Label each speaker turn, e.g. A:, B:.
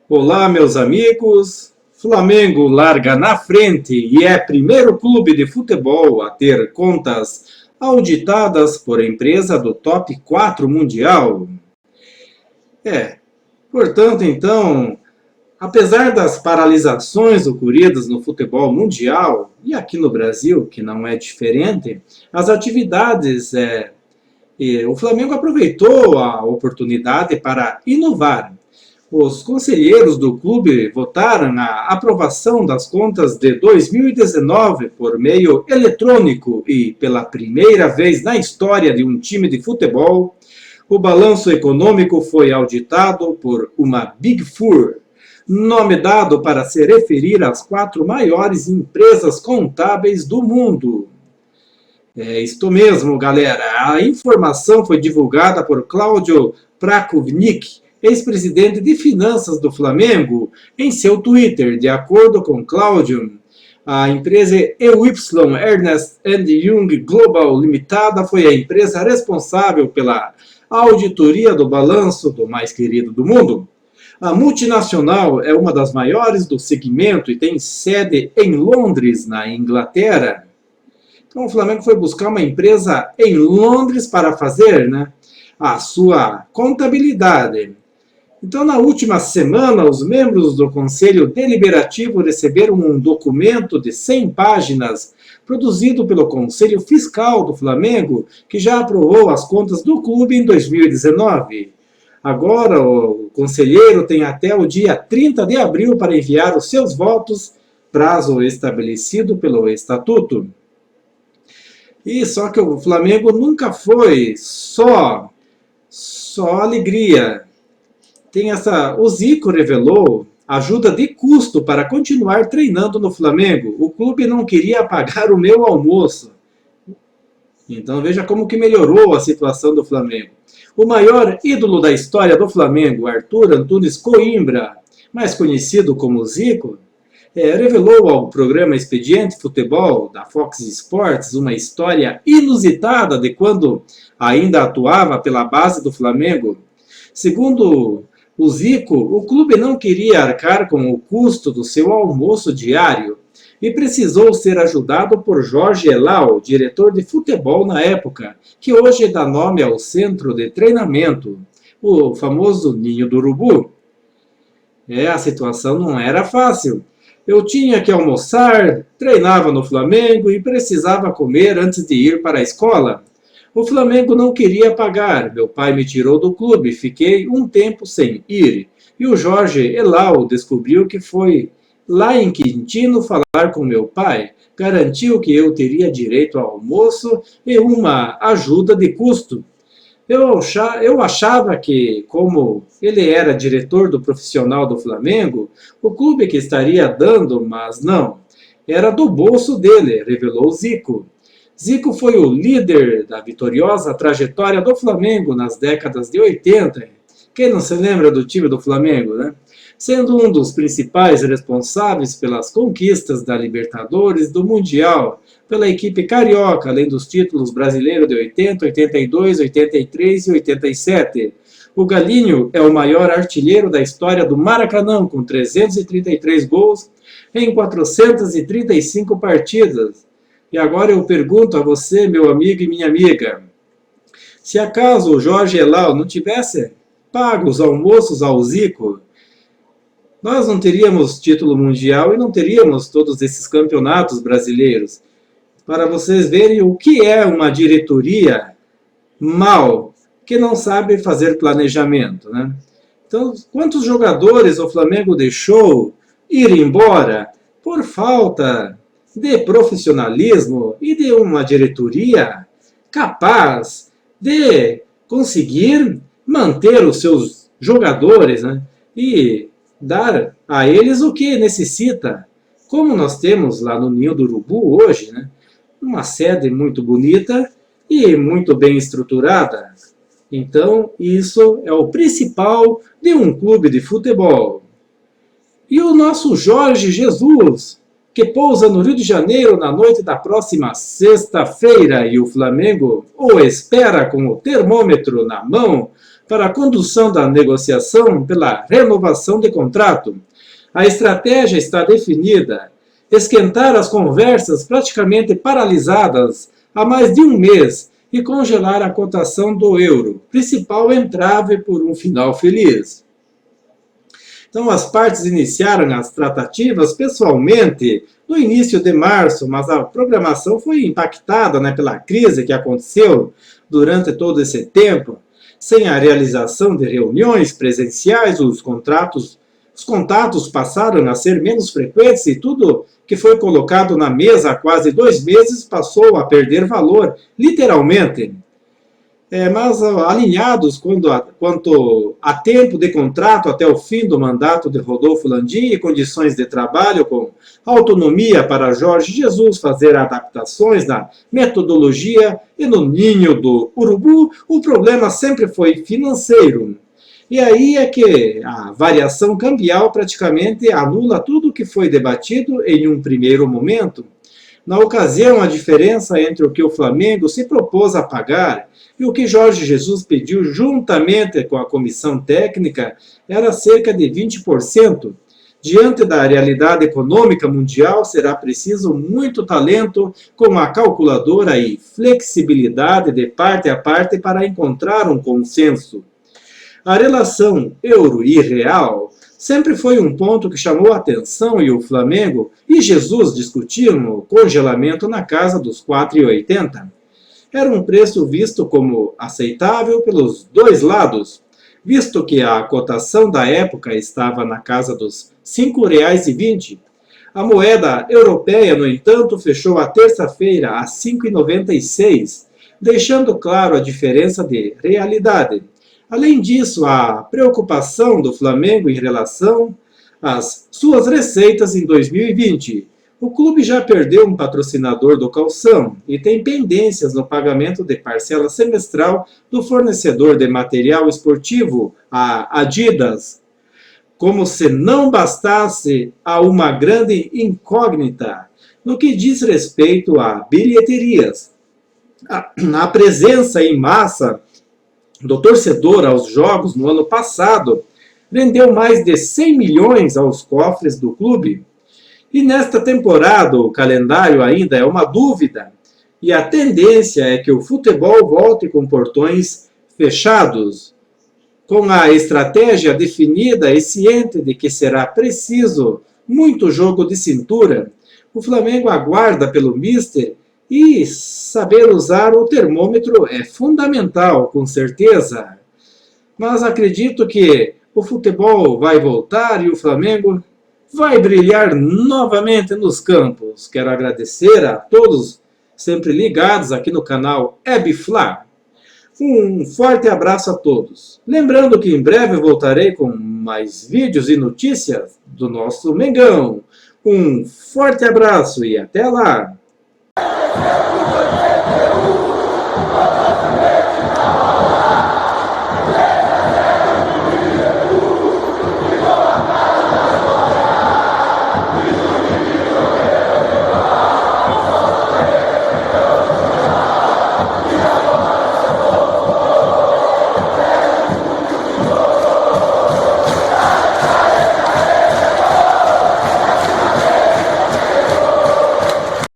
A: Olá, meus amigos. Flamengo larga na frente e é primeiro clube de futebol a ter contas auditadas por empresa do top 4 mundial. É, portanto, então, apesar das paralisações ocorridas no futebol mundial e aqui no Brasil, que não é diferente, as atividades, o Flamengo aproveitou a oportunidade para inovar. Os conselheiros do clube votaram a aprovação das contas de 2019 por meio eletrônico e, pela primeira vez na história de um time de futebol, o balanço econômico foi auditado por uma Big Four, nome dado para se referir às 4 maiores empresas contábeis do mundo. É isto mesmo, galera. A informação foi divulgada por Cláudio Prakovnik, ex-presidente de finanças do Flamengo, em seu Twitter. De acordo com Cláudio, a empresa EY Ernst Young Global Limitada foi a empresa responsável pela auditoria do balanço do mais querido do mundo. A multinacional é uma das maiores do segmento e tem sede em Londres, na Inglaterra. Então o Flamengo foi buscar uma empresa em Londres para fazer, a sua contabilidade. Então, na última semana, os membros do Conselho Deliberativo receberam um documento de 100 páginas, produzido pelo Conselho Fiscal do Flamengo, que já aprovou as contas do clube em 2019. Agora, o conselheiro tem até o dia 30 de abril para enviar os seus votos, prazo estabelecido pelo Estatuto. E só que o Flamengo nunca foi só alegria. O Zico revelou ajuda de custo para continuar treinando no Flamengo. O clube não queria pagar o meu almoço. Então veja como que melhorou a situação do Flamengo. O maior ídolo da história do Flamengo, Arthur Antunes Coimbra, mais conhecido como Zico, revelou ao programa Expediente Futebol, da Fox Sports, uma história inusitada de quando ainda atuava pela base do Flamengo. Segundo o Zico, o clube não queria arcar com o custo do seu almoço diário e precisou ser ajudado por Jorge Elal, diretor de futebol na época, que hoje dá nome ao centro de treinamento, o famoso Ninho do Urubu. A situação não era fácil. Eu tinha que almoçar, treinava no Flamengo e precisava comer antes de ir para a escola. O Flamengo não queria pagar, meu pai me tirou do clube, fiquei um tempo sem ir. E o Jorge Elal descobriu que foi lá em Quintino falar com meu pai, garantiu que eu teria direito ao almoço e uma ajuda de custo. Eu achava que, como ele era diretor do profissional do Flamengo, o clube que estaria dando, mas não. Era do bolso dele, revelou Zico. Zico foi o líder da vitoriosa trajetória do Flamengo nas décadas de 80. Quem não se lembra do time do Flamengo, Sendo um dos principais responsáveis pelas conquistas da Libertadores, do Mundial, pela equipe carioca, além dos títulos brasileiros de 80, 82, 83 e 87. O Galinho é o maior artilheiro da história do Maracanã, com 333 gols em 435 partidas. E agora eu pergunto a você, meu amigo e minha amiga, se acaso o Jorge Elal não tivesse pago os almoços ao Zico, nós não teríamos título mundial e não teríamos todos esses campeonatos brasileiros. Para vocês verem o que é uma diretoria mal, que não sabe fazer planejamento, Então, quantos jogadores o Flamengo deixou ir embora por falta de profissionalismo e de uma diretoria capaz de conseguir manter os seus jogadores, e dar a eles o que necessita. Como nós temos lá no Ninho do Urubu hoje, uma sede muito bonita e muito bem estruturada. Então, isso é o principal de um clube de futebol. E o nosso Jorge Jesus, que pousa no Rio de Janeiro na noite da próxima sexta-feira e o Flamengo o espera com o termômetro na mão para a condução da negociação pela renovação de contrato. A estratégia está definida: esquentar as conversas praticamente paralisadas há mais de um mês e congelar a cotação do euro, principal entrave por um final feliz. Então, as partes iniciaram as tratativas pessoalmente no início de março, mas a programação foi impactada, pela crise que aconteceu durante todo esse tempo. Sem a realização de reuniões presenciais, os contatos passaram a ser menos frequentes e tudo que foi colocado na mesa há quase 2 meses passou a perder valor, literalmente. Mas alinhados quanto a tempo de contrato até o fim do mandato de Rodolfo Landim e condições de trabalho com autonomia para Jorge Jesus fazer adaptações na metodologia e no ninho do urubu, o problema sempre foi financeiro. E aí é que a variação cambial praticamente anula tudo o que foi debatido em um primeiro momento. Na ocasião, a diferença entre o que o Flamengo se propôs a pagar e o que Jorge Jesus pediu juntamente com a comissão técnica era cerca de 20%. Diante da realidade econômica mundial, será preciso muito talento com a calculadora e flexibilidade de parte a parte para encontrar um consenso. A relação euro e real sempre foi um ponto que chamou a atenção e o Flamengo e Jesus discutiam o congelamento na casa dos 4,80. Era um preço visto como aceitável pelos dois lados, visto que a cotação da época estava na casa dos R$ 5,20. A moeda europeia, no entanto, fechou a terça-feira a R$ 5,96, deixando claro a diferença de realidade. Além disso, a preocupação do Flamengo em relação às suas receitas em 2020. O clube já perdeu um patrocinador do calção e tem pendências no pagamento de parcela semestral do fornecedor de material esportivo, a Adidas. Como se não bastasse a uma grande incógnita no que diz respeito a bilheterias. A presença em massa do torcedor aos jogos no ano passado rendeu mais de 100 milhões aos cofres do clube. E nesta temporada o calendário ainda é uma dúvida e a tendência é que o futebol volte com portões fechados. Com a estratégia definida e ciente de que será preciso muito jogo de cintura, o Flamengo aguarda pelo míster e saber usar o termômetro é fundamental, com certeza. Mas acredito que o futebol vai voltar e o Flamengo vai brilhar novamente nos campos. Quero agradecer a todos sempre ligados aqui no canal EbFla. Um forte abraço a todos. Lembrando que em breve voltarei com mais vídeos e notícias do nosso Mengão. Um forte abraço e até lá!